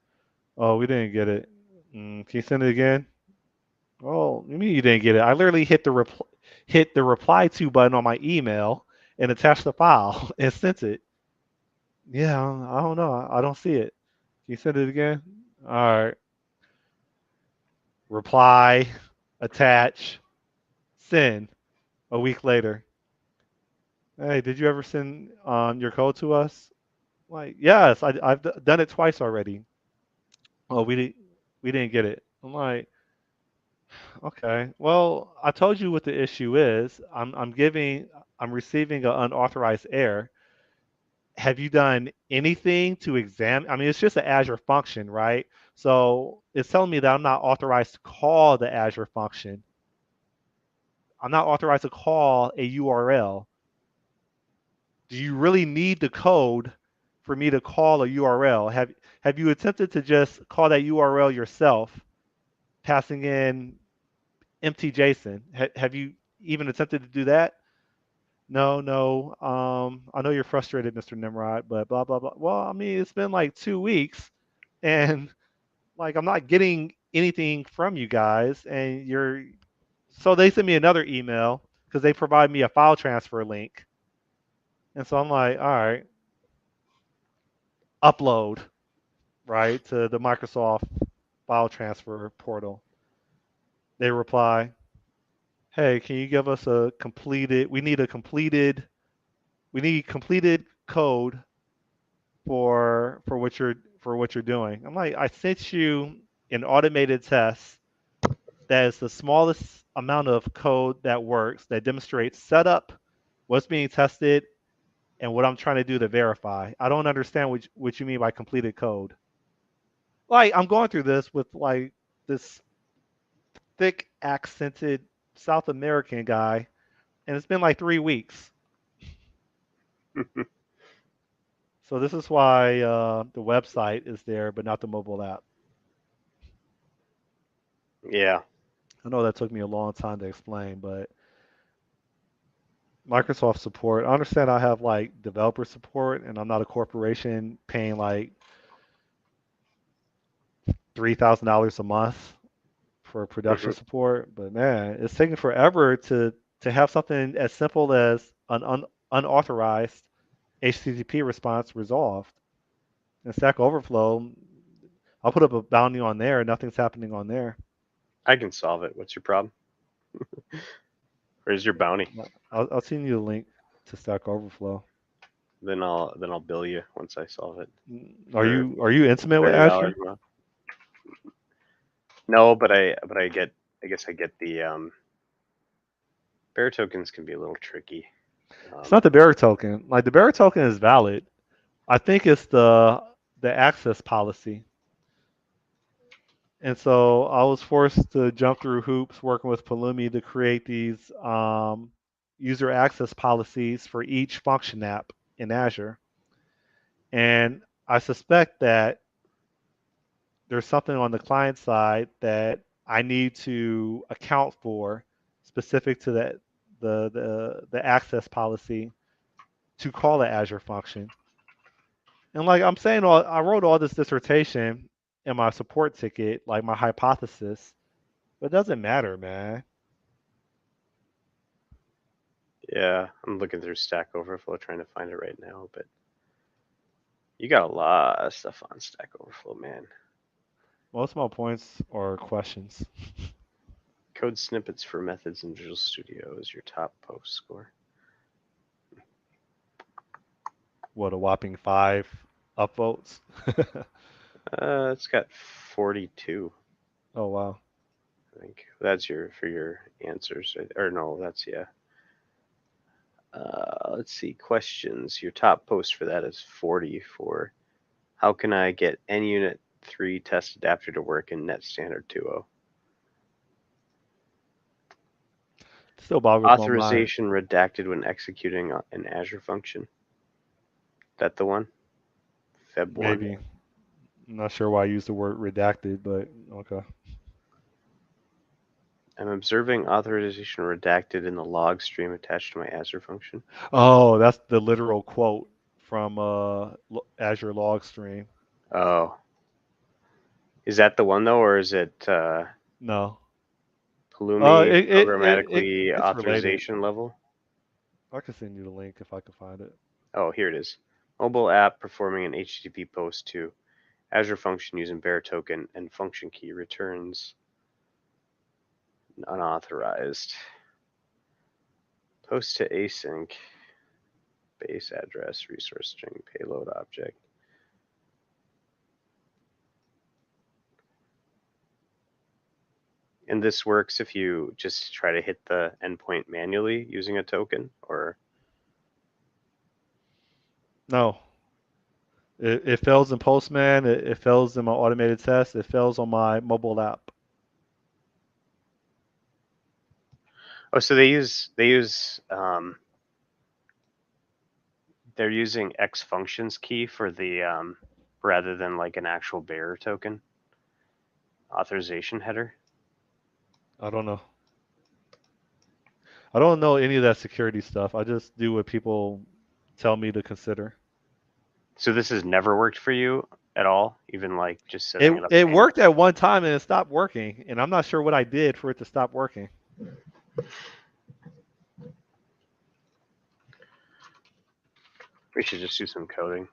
S1: Oh, we didn't get it. Can you send it again? Oh, you mean you didn't get it? I literally hit the reply to button on my email and attached the file and sent it. Yeah, I don't know. I don't see it. Can you send it again? All right. Reply, attach, send. A week later. Hey, did you ever send your code to us? Like, yes, I've done it twice already. Oh, we didn't get it. I'm like, okay. Well, I told you what the issue is. I'm receiving an unauthorized error. Have you done anything to examine? I mean, it's just an Azure function, right? So it's telling me that I'm not authorized to call the Azure function. I'm not authorized to call a URL. Do you really need the code for me to call a URL? Have you attempted to just call that URL yourself, passing in empty JSON? Have you even attempted to do that? No, no. I know you're frustrated, Mr. Nimrod, but blah blah blah. Well, I mean, it's been like 2 weeks, and like I'm not getting anything from you guys, and you're so they sent me another email because they provide me a file transfer link, and so I'm like, all right, upload right to the Microsoft file transfer portal. They reply, hey, can you give us a completed? We need completed code for what you're doing. I'm like, I sent you an automated test that is the smallest amount of code that works that demonstrates setup, what's being tested, and what I'm trying to do to verify. I don't understand what you mean by completed code. Like I'm going through this with like this thick accented South American guy, and it's been like 3 weeks. So this is why the website is there, but not the mobile app.
S2: Yeah,
S1: I know that took me a long time to explain, but Microsoft support. I understand I have like developer support, and I'm not a corporation paying like $3,000 a month for production
S2: hmm
S1: support. But man, it's taking forever to have something as simple as an unauthorized HTTP response resolved. And Stack Overflow, I'll put up a bounty on there. Nothing's happening on there.
S2: I can solve it. What's your problem? Where's your bounty?
S1: I'll send you the link to Stack Overflow.
S2: Then I'll bill you once I solve it for
S1: Are you intimate with
S2: $30
S1: Azure?
S2: a month. No, but I get I guess I get the bear tokens can be a little tricky.
S1: It's
S2: Um,
S1: not the bearer token. Like the bearer token is valid. I think it's the access policy. And so I was forced to jump through hoops working with Pulumi to create these user access policies for each function app in Azure. And I suspect that there's something on the client side that I need to account for specific to the access policy to call the Azure function. And like I'm saying, I wrote all this dissertation in my support ticket, like my hypothesis, but it doesn't matter, man.
S2: yeah, I'm looking through Stack Overflow trying to find it right now, but you got a lot of stuff on Stack Overflow, man.
S1: Most of my points are questions.
S2: Code snippets for methods in Visual Studio is your top post score.
S1: What a whopping five. Upvotes.
S2: It's got 42.
S1: Oh wow.
S2: I think that's your for your answers, or no? That's yeah. Let's see questions. Your top post for that is 40 for how can I get NUnit 3 test adapter to work in Net Standard 2.0?
S1: Still boggles my mind.
S2: Authorization redacted when executing an Azure function. That the one? Feb 1.
S1: Maybe. I'm not sure why I used the word redacted, but okay.
S2: I'm observing authorization redacted in the log stream attached to my Azure function.
S1: Oh, that's the literal quote from Azure Log Stream.
S2: Oh, is that the one though, or is it
S1: No.
S2: Pulumi
S1: It
S2: programmatically
S1: it's related.
S2: authorization level?
S1: I can send you the link if I can find it.
S2: Oh, here it is. Mobile app performing an HTTP post to Azure function using bear token and function key returns unauthorized. Post to async base address resource string payload object. And this works if you just try to hit the endpoint manually using a token, or
S1: No. It fails in Postman. It fails in my automated test. It fails on my mobile app.
S2: oh, so they're using X functions key for the rather than like an actual bearer token authorization header.
S1: I don't know. I don't know any of that security stuff. I just do what people tell me to consider.
S2: So this has never worked for you at all, even like just
S1: It
S2: setting it up
S1: it
S2: manually.
S1: worked at one time and it stopped working, and I'm not sure what I did for it to stop working.
S2: We should just do some coding.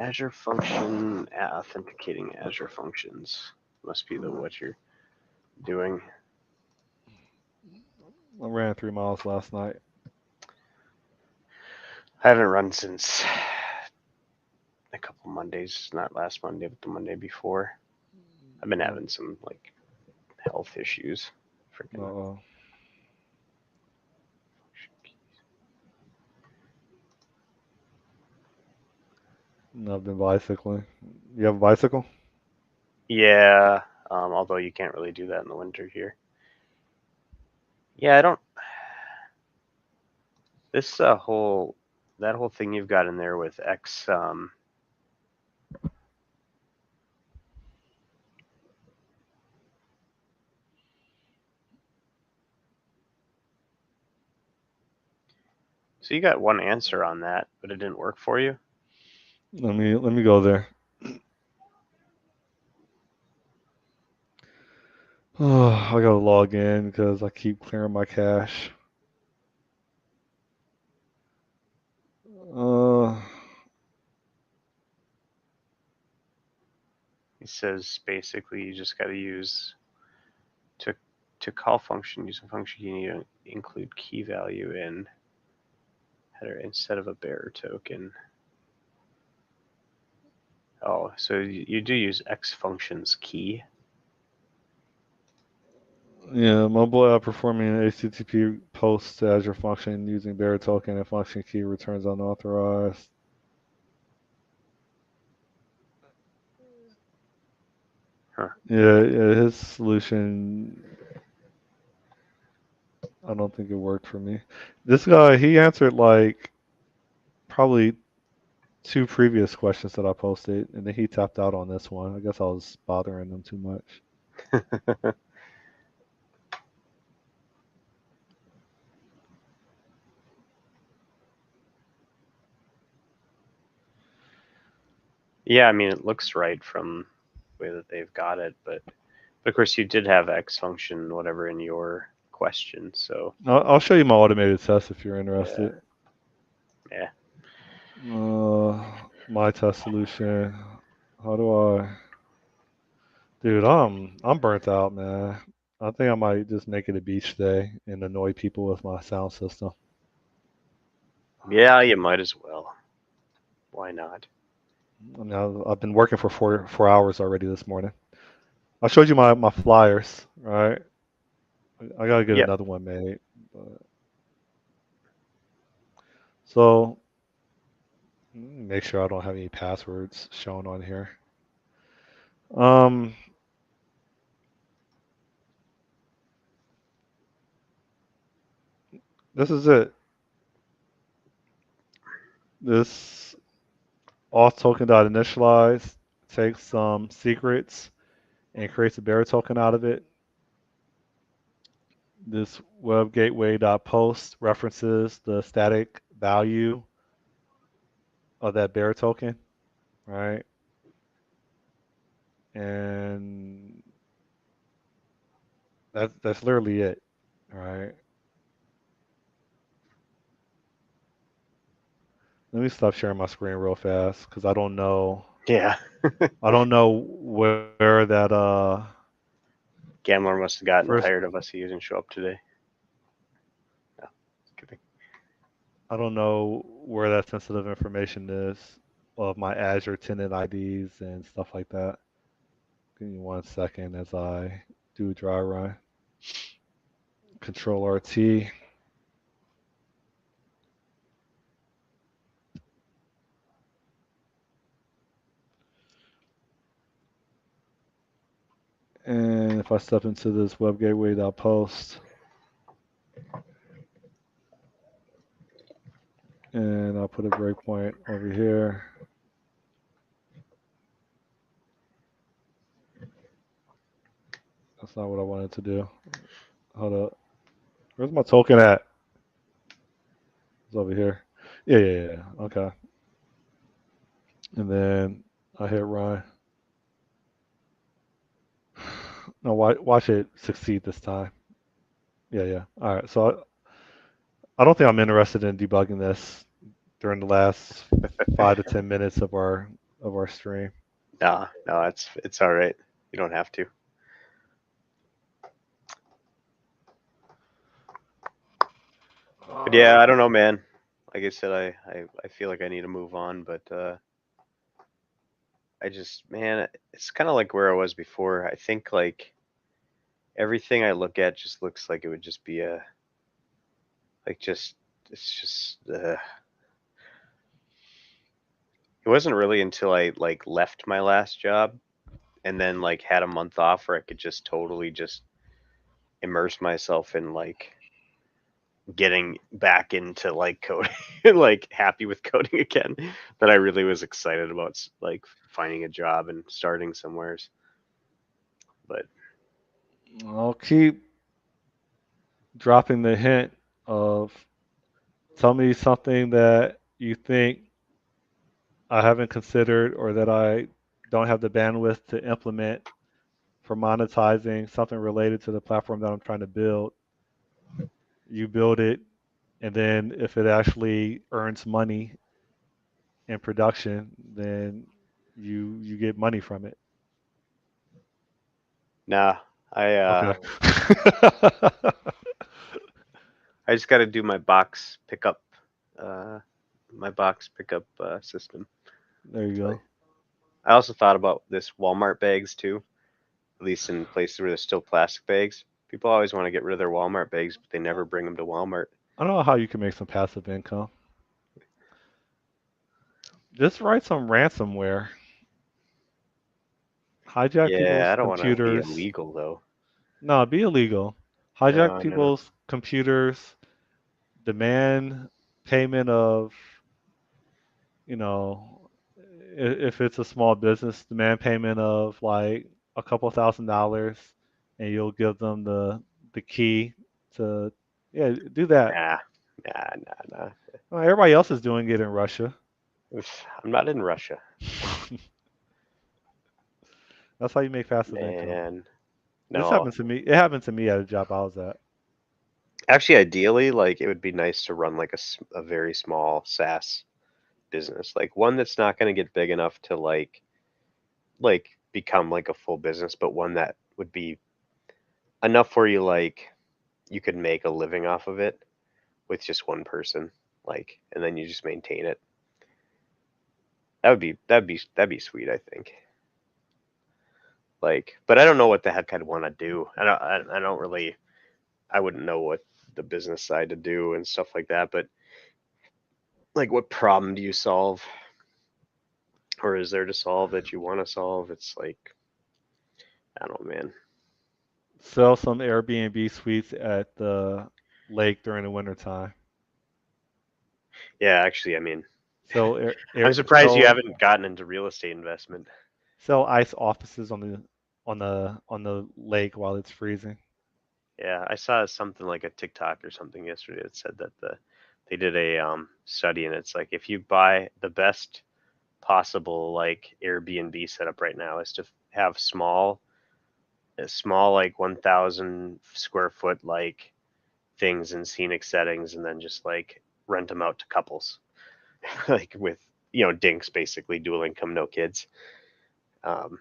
S2: Azure function authenticating Azure functions must be the what you're doing.
S1: I ran 3 miles last night.
S2: I haven't run since a couple Mondays, not last Monday, but the Monday before. I've been
S1: No,
S2: having some like health issues. Freaking.
S1: no, no, I've been bicycling. You have a bicycle?
S2: Yeah, although you can't really do that in the winter here. Yeah, I don't. This whole that whole thing you've got in there with X. So you got one answer on that, but it didn't work for you.
S1: Let me go there. Oh, I gotta log in because I keep clearing my cache. Uh,
S2: It says basically you just got to use to to call function use a function you need to include key value in header instead of a bearer token. Oh, so you do use X functions key.
S1: yeah, mobile app performing an HTTP post to Azure function using bearer token and function key returns unauthorized.
S2: Huh.
S1: Yeah, his solution, I don't think it worked for me. This guy, he answered like probably two previous questions that I posted, and then he tapped out on this one. I guess I was bothering him too much.
S2: Yeah, I mean it looks right from the way that they've got it, but of course you did have X function whatever in your question, so
S1: I'll show you my automated test if you're
S2: yeah,
S1: interested.
S2: yeah.
S1: My test solution. How do I? Dude, I'm burnt out, man. I think I might just make it a beach day and annoy people with my sound system.
S2: Yeah, you might as well. Why not?
S1: I mean, I've been working for 4 hours already this morning. I showed you my flyers, right? I gotta get
S2: Yep.
S1: another one made. But, so make sure I don't have any passwords shown on here. Um, this is it. This auth token dot initialize takes some secrets and creates a bearer token out of it. This web gateway dot post references the static value of that bearer token, right? And that's literally it, right? Let me stop sharing my screen real fast because
S2: Yeah.
S1: I don't know where that
S2: Gambler must have gotten
S1: first
S2: tired of us. He didn't show up today. No, just kidding.
S1: I don't know where that sensitive information is of my Azure tenant IDs and stuff like that. Give me 1 second as I do dry run. Control RT. And if I step into this web gateway.post and I'll put a breakpoint over here. That's not what I wanted to do. Hold up. Where's my token at? It's over here. Yeah. Okay. And then I hit run. No, watch it succeed this time. Yeah. All right. So I don't think I'm interested in debugging this during the last 5 to 10 minutes of our stream.
S2: No, no, it's all right. You don't have to. But yeah, I don't know, man. Like I said, I feel like I need to move on, but I just, man, it's kind of like where I was before. I think like everything I look at just looks like it would just be a like just it's just it wasn't really until I like left my last job and then like had a month off where I could just totally just immerse myself in like getting back into like coding like happy with coding again that I really was excited about like finding a job and starting somewheres. But
S1: I'll keep dropping the hint of tell me something that you think I haven't considered or that I don't have the bandwidth to implement for monetizing something related to the platform that I'm trying to build. You build it, and then if it actually earns money in production, then you get money from it.
S2: nah, I
S1: Okay.
S2: I just got to do uh my box pickup system.
S1: There you
S2: So
S1: go.
S2: I also thought about this Walmart bags too, at least in places where there's still plastic bags. People always want to get rid of their Walmart bags, but they never bring them to Walmart.
S1: I don't know how you can make some passive income. Just write some ransomware. Hijack
S2: Yeah,
S1: people's
S2: I don't want to be
S1: computers.
S2: illegal though.
S1: No, be illegal. Hijack
S2: No.
S1: people's computers. Demand payment of, you know, if it's a small business, demand payment of like a couple $1,000, and you'll give them the key to, yeah, do that.
S2: Nah, nah.
S1: Well, everybody else is doing it in Russia.
S2: Oof, I'm not in Russia,
S1: That's how you make passive income.
S2: man.
S1: This
S2: No,
S1: happened to me. It happened to me at a job I was at.
S2: actually, ideally, like it would be nice to run like a very small SaaS business, like one that's not going to get big enough to like become like a full business, but one that would be enough where you could make a living off of it with just one person. like, and then you just maintain it. That'd be sweet, I think. Like, but I don't know what the heck I'd want to do. I don't really, I wouldn't know what the business side to do and stuff like that. But like, what problem do you solve, or is there to solve that you want to solve? It's like, I don't know, man.
S1: Sell some Airbnb suites at the lake during the wintertime.
S2: Yeah, actually, I mean,
S1: Sell
S2: I'm surprised you haven't gotten into real estate investment.
S1: sell ice offices on the lake while it's freezing.
S2: Yeah, I saw something like a TikTok or something yesterday that said that they did a study, and it's like if you buy the best possible like Airbnb setup right now is to have a small like 1,000 square foot like things in scenic settings, and then just like rent them out to couples, like with dinks, basically dual income, no kids, um,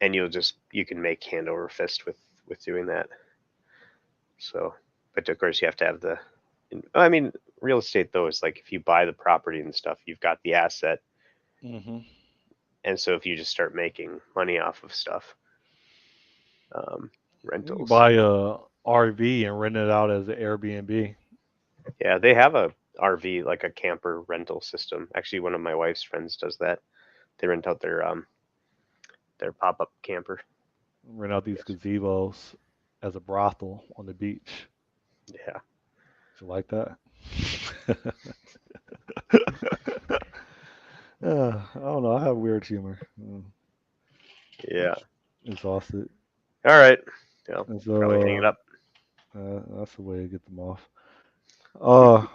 S2: and you can make hand over fist with doing that. So, but of course you have to have the. I mean, real estate though is like if you buy the property and stuff, you've got the asset,
S1: Hmm.
S2: and so if you just start making money off of stuff, um,
S1: You can
S2: rentals.
S1: buy a RV and rent it out as an Airbnb.
S2: Yeah, they have a RV, like a camper rental system. Actually, one of my wife's friends does that. They rent out their pop up camper.
S1: Rent out these
S2: Yes.
S1: gazebos as a brothel on the beach.
S2: Yeah.
S1: You like that? I don't know. I have weird humor. I'm
S2: Yeah.
S1: exhausted.
S2: All right. Yeah.
S1: And
S2: Probably hang it
S1: so
S2: up.
S1: that's the way to get them off. Uh,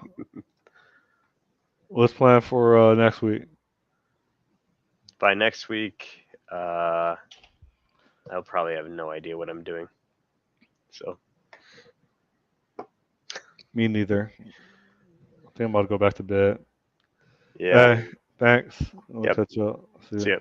S1: let's plan for next week.
S2: By next week, I'll probably have no idea what I'm doing. So,
S1: Me neither. I think I'm about to go back to bed.
S2: yeah.
S1: Hey, thanks. We'll
S2: Yep.
S1: catch up. See
S2: See
S1: you.
S2: ya.